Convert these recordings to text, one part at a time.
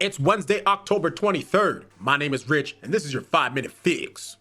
It's Wednesday, October 23rd. My name is Rich, and this is your 5-Minute Fix.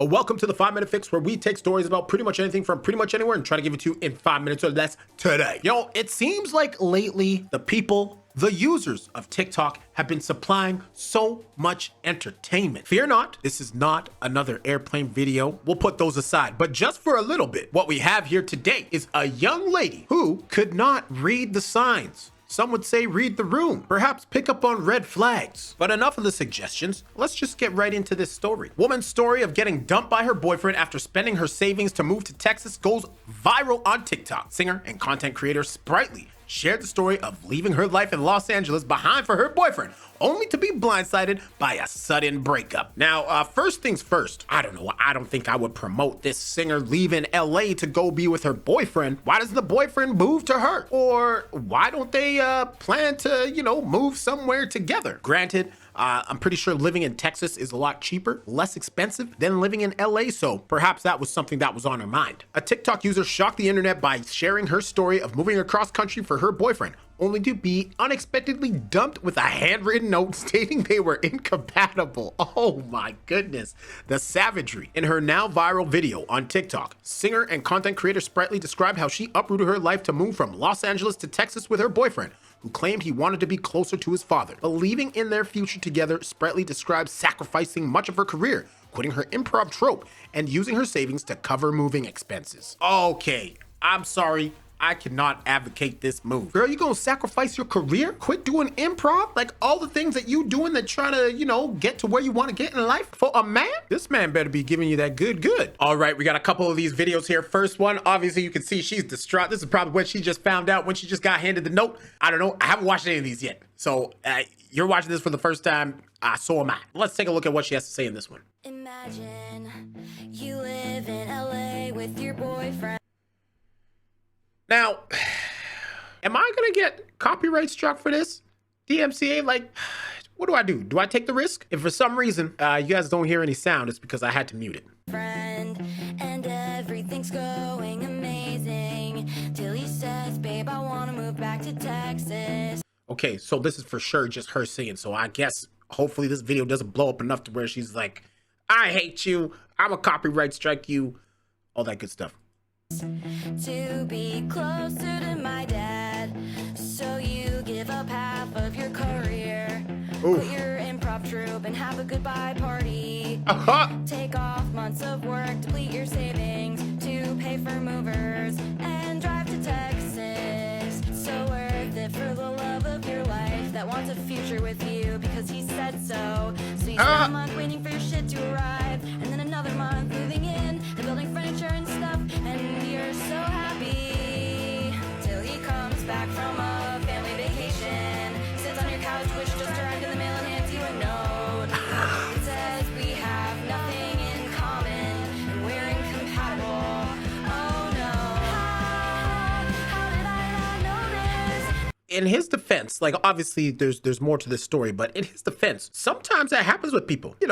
Welcome to the 5-Minute Fix, where we take stories about pretty much anything from pretty much anywhere and try to give it to you in 5 minutes or less today. It seems like lately the users of TikTok have been supplying so much entertainment. Fear not, this is not another airplane video. We'll put those aside, but just for a little bit, what we have here today is a young lady who could not read the signs. Some would say read the room, perhaps pick up on red flags. But enough of the suggestions, let's just get right into this story. Woman's story of getting dumped by her boyfriend after spending her savings to move to Texas goes viral on TikTok. Singer and content creator Sprightly shared the story of leaving her life in Los Angeles behind for her boyfriend, only to be blindsided by a sudden breakup. Now, first things first, I don't think I would promote this singer leaving LA to go be with her boyfriend. Why doesn't the boyfriend move to her? Or why don't they plan to, move somewhere together? Granted, I'm pretty sure living in Texas is a lot cheaper, less expensive than living in LA, so perhaps that was something that was on her mind. A TikTok user shocked the internet by sharing her story of moving across country for her boyfriend, only to be unexpectedly dumped with a handwritten note stating they were incompatible. Oh my goodness, the savagery. In her now viral video on TikTok, singer and content creator Sprightly described how she uprooted her life to move from Los Angeles to Texas with her boyfriend, who claimed he wanted to be closer to his father. Believing in their future together, Sprightly describes sacrificing much of her career, quitting her improv troupe, and using her savings to cover moving expenses. Okay, I'm sorry, I cannot advocate this move. Girl, you gonna sacrifice your career? Quit doing improv? Like all the things that you doing that try to, get to where you want to get in life for a man? This man better be giving you that good. All right, we got a couple of these videos here. First one, obviously you can see she's distraught. This is probably what she just found out when she just got handed the note. I don't know. I haven't watched any of these yet. So you're watching this for the first time. So am I. Let's take a look at what she has to say in this one. Imagine you live in LA with your boyfriend. Now, am I gonna get copyright struck for this? DMCA, what do I do? Do I take the risk? If for some reason you guys don't hear any sound, it's because I had to mute it. Friend, and everything's going amazing till he says, babe, I want to move back to Texas. Okay, so this is for sure just her singing. So I guess hopefully this video doesn't blow up enough to where she's like, I hate you, I'm a copyright strike you, all that good stuff. To be closer to my dad, so you give up half of your career. Oof. Quit your improv troupe and have a goodbye party. Take off months of work, deplete your savings to pay for movers and drive to Texas. So worth it for the love of your life that wants a future with you because he said so. So you spend a month waiting for your shit to arrive, and then another month moving in and building furniture and stuff, and you're so happy till he comes back from a family vacation, sits on your couch, which just arrived in the mail, and hands you a note. It says we have nothing in common and we're incompatible. Oh no, how did I not know this? In his defense, obviously there's more to this story, but in his defense, sometimes that happens with people. You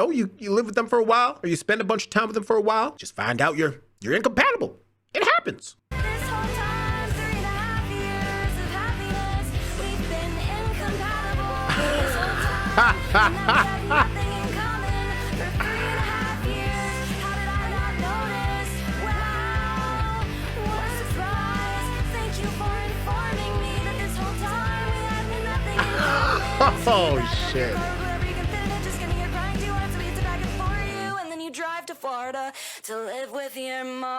live with them for a while, or you spend a bunch of time with them for a while, just find out you're incompatible. It happens. This whole time, 3.5 years of happiness, we've been incompatible. This whole time, and now we have nothing in common for 3.5 years. How did I not notice? Wow, what a surprise. Thank you for informing me that this whole time we had nothing in common. Oh, shit. Wherever you can fit it, just getting your grind to us, we get to pack it for you, and then you drive to Florida to live with your mom.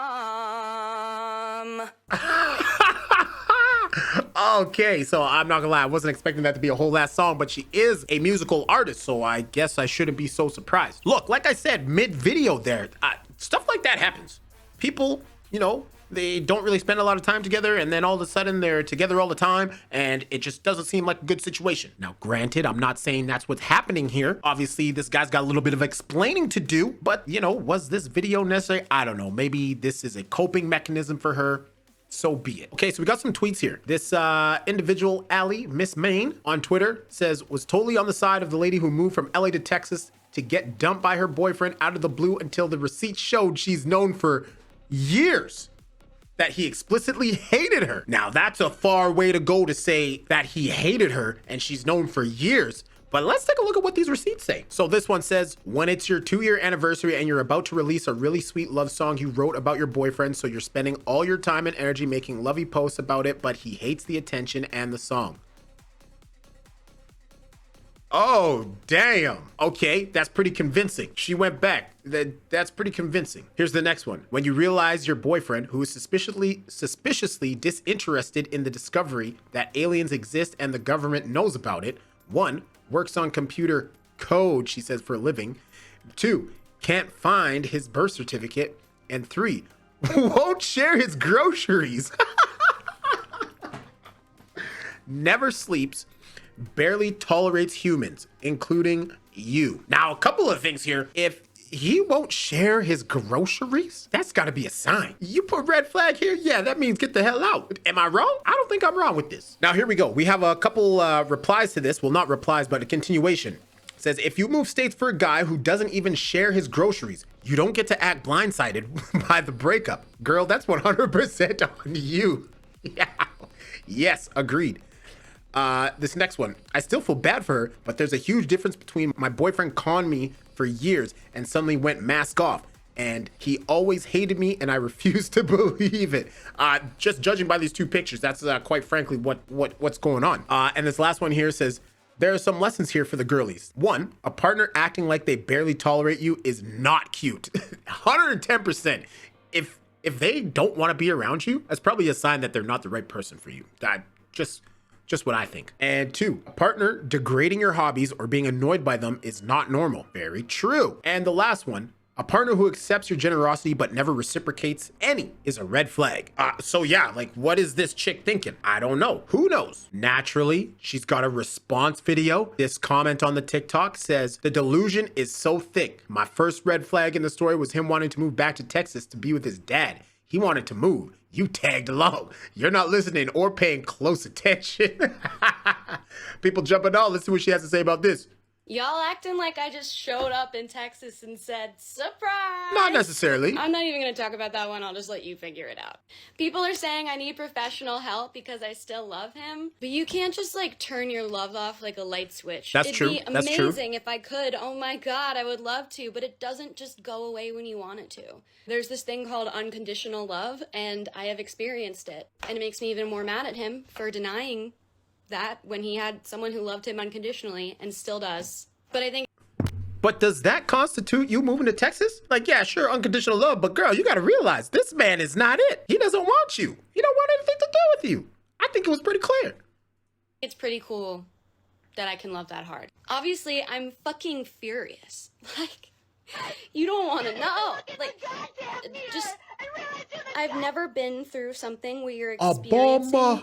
Okay, so I'm not gonna lie, I wasn't expecting that to be a whole last song, but she is a musical artist, so I guess I shouldn't be so surprised. Look, like I said, mid-video there, stuff like that happens. People, they don't really spend a lot of time together, and then all of a sudden they're together all the time, and it just doesn't seem like a good situation. Now, granted, I'm not saying that's what's happening here. Obviously, this guy's got a little bit of explaining to do, but, was this video necessary? I don't know. Maybe this is a coping mechanism for her. So be it. Okay, so we got some tweets here. This individual, Allie, Miss Maine, on Twitter says, was totally on the side of the lady who moved from LA to Texas to get dumped by her boyfriend out of the blue until the receipt showed she's known for years that he explicitly hated her. Now, that's a far way to go to say that he hated her and she's known for years. But let's take a look at what these receipts say. So this one says, when it's your 2-year anniversary and you're about to release a really sweet love song you wrote about your boyfriend, so you're spending all your time and energy making lovey posts about it, but he hates the attention and the song. Oh, damn. Okay, that's pretty convincing. She went back. That's pretty convincing. Here's the next one. When you realize your boyfriend, who is suspiciously disinterested in the discovery that aliens exist and the government knows about it, 1, works on computer code, she says, for a living, 2, can't find his birth certificate, and 3, won't share his groceries, never sleeps, barely tolerates humans, including you. Now, a couple of things here. If he won't share his groceries, that's got to be a sign. You put red flag here? Yeah, that means get the hell out. Am I wrong? I don't think I'm wrong with this. Now, here we go. We have a couple replies to this. Well, not replies, but a continuation. It says, if you move states for a guy who doesn't even share his groceries, you don't get to act blindsided by the breakup. Girl, that's 100% on you. Yeah. Yes, agreed. This next one, I still feel bad for her, but there's a huge difference between my boyfriend conned me for years and suddenly went mask off, and he always hated me and I refuse to believe it. Just judging by these two pictures, that's quite frankly what's going on. And this last one here says, there are some lessons here for the girlies. 1, a partner acting like they barely tolerate you is not cute. 110%. If they don't want to be around you, that's probably a sign that they're not the right person for you. Just what I think. And 2, a partner degrading your hobbies or being annoyed by them is not normal. Very true. And the last one, a partner who accepts your generosity but never reciprocates any is a red flag. So yeah, like, what is this chick thinking? I don't know. Who knows? Naturally, she's got a response video. This comment on the TikTok says, the delusion is so thick. My first red flag in the story was him wanting to move back to Texas to be with his dad. He wanted to move. You tagged along. You're not listening or paying close attention. People jumping on. Let's see what she has to say about this. Y'all acting like I just showed up in Texas and said, surprise! Not necessarily. I'm not even going to talk about that one. I'll just let you figure it out. People are saying I need professional help because I still love him. But you can't just, like, turn your love off like a light switch. That's true. It'd be amazing if I could. Oh, my God, I would love to. But it doesn't just go away when you want it to. There's this thing called unconditional love, and I have experienced it. And it makes me even more mad at him for denying that when he had someone who loved him unconditionally and still does. But does that constitute you moving to Texas? Like, yeah, sure, unconditional love, but girl, you got to realize this man is not it. He doesn't want you. He don't want anything to do with you. I think it was pretty clear. It's pretty cool that I can love that hard. Obviously, I'm fucking furious. Like, you don't want to know. Like, just, I've never been through something where you're experiencing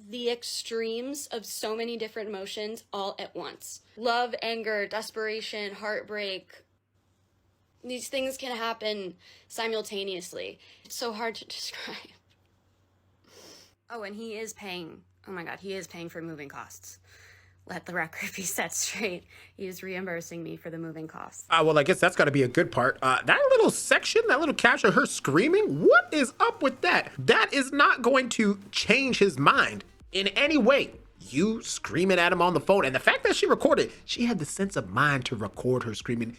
the extremes of so many different emotions all at once. Love, anger, desperation, heartbreak. These things can happen simultaneously. It's so hard to describe. Oh, and he is paying. Oh my God, he is paying for moving costs. Let the record be set straight. He is reimbursing me for the moving costs. Well, I guess that's got to be a good part. That little section, that little caption, her screaming, what is up with that? That is not going to change his mind in any way. You screaming at him on the phone, and the fact that she recorded, she had the sense of mind to record her screaming.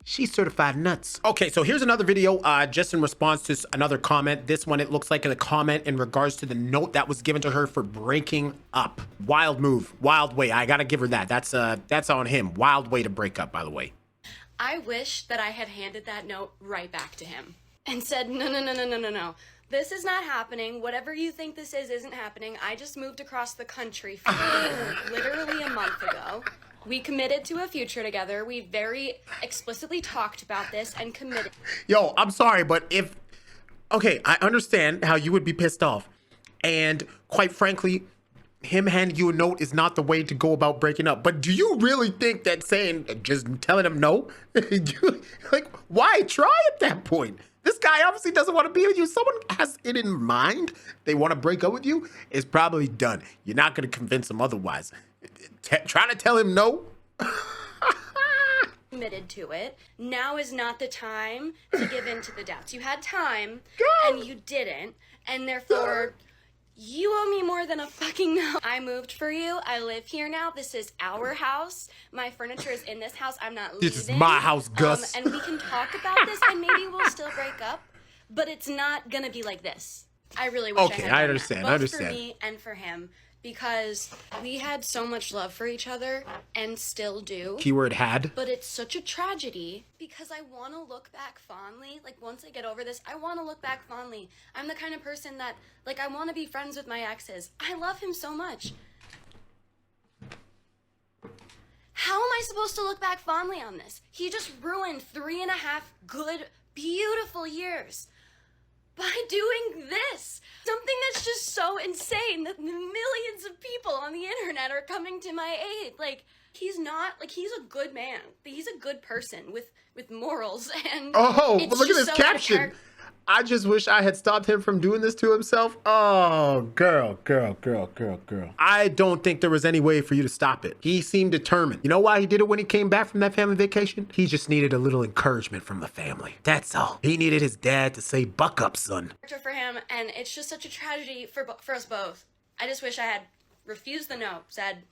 She's certified nuts. Okay, so here's another video just in response to another comment. This one, it looks like a comment in regards to the note that was given to her for breaking up. Wild move, wild way. I gotta give her that. That's on him. Wild way to break up, by the way. I wish that I had handed that note right back to him and said, no. This is not happening. Whatever you think this is isn't happening. I just moved across the country from literally a month ago. We committed to a future together. We very explicitly talked about this and committed. Yo, I'm sorry, but okay, I understand how you would be pissed off. And quite frankly, him handing you a note is not the way to go about breaking up. But do you really think that just telling him no? Like, why try at that point? This guy obviously doesn't want to be with you. Someone has it in mind. They want to break up with you. It's probably done. You're not going to convince him otherwise. Trying to tell him no? Committed to it. Now is not the time to give in to the doubts. You had time and you didn't, and therefore You owe me more than a fucking no. I moved for you. I live here now. This is our house. My furniture is in this house. I'm not leaving. This is my house, Gus. And we can talk about this, and maybe we'll still break up, but it's not gonna be like this. I really wish I had done understand. that, I both understand. for me and for him, because we had so much love for each other and still do. Keyword had. But it's such a tragedy because I want to look back fondly. Like, once I get over this, I want to look back fondly. I'm the kind of person that, like, I want to be friends with my exes. I love him so much. How am I supposed to look back fondly on this? He just ruined 3.5 good, beautiful years by doing this. Something that's just so insane that millions of people on the internet are coming to my aid. Like, he's not, like, he's a good man. He's a good person with morals, and Oh, it's but look at just this so caption. I just wish I had stopped him from doing this to himself. Oh, girl. I don't think there was any way for you to stop it. He seemed determined. You know why he did it when he came back from that family vacation? He just needed a little encouragement from the family. That's all. He needed his dad to say, buck up, son. For him, and it's just such a tragedy for us both. I just wish I had refused the no, said,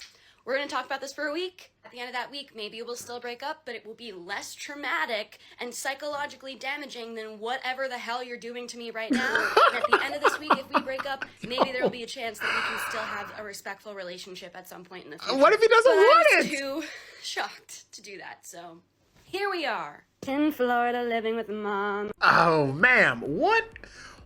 we're going to talk about this for a week. At the end of that week, maybe we'll still break up, but it will be less traumatic and psychologically damaging than whatever the hell you're doing to me right now. And at the end of this week, if we break up, maybe there will be a chance that we can still have a respectful relationship at some point in the future. What if he doesn't want I was it? too shocked to do that, so here we are. In Florida, living with mom. Oh, ma'am,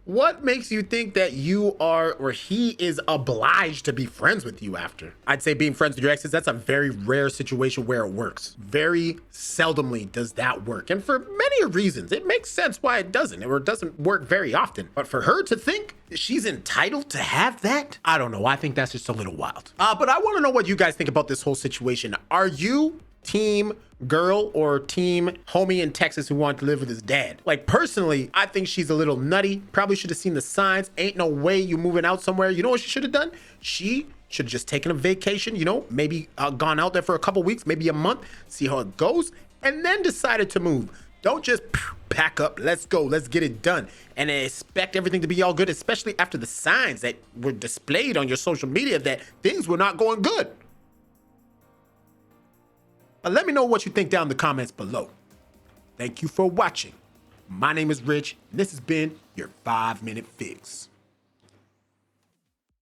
what makes you think that you are, or he is obliged to be friends with you after? I'd say being friends with your exes, that's a very rare situation where it works. Very seldomly does that work. And for many reasons, it makes sense why it doesn't, or it doesn't work very often. But for her to think that she's entitled to have that, I don't know. I think that's just a little wild. But I want to know what you guys think about this whole situation. Are you team girl or team homie in Texas who wanted to live with his dad? Like, personally, I think she's a little nutty. Probably should have seen the signs. Ain't no way you moving out somewhere. You know what she should have done? She should have just taken a vacation, you know, maybe gone out there for a couple weeks, maybe a month, see how it goes, and then decided to move. Don't just pack up, let's go, let's get it done, and expect everything to be all good, especially after the signs that were displayed on your social media that things were not going good. Let me know what you think down in the comments below. Thank you for watching. My name is Rich, and this has been your 5-Minute Fix.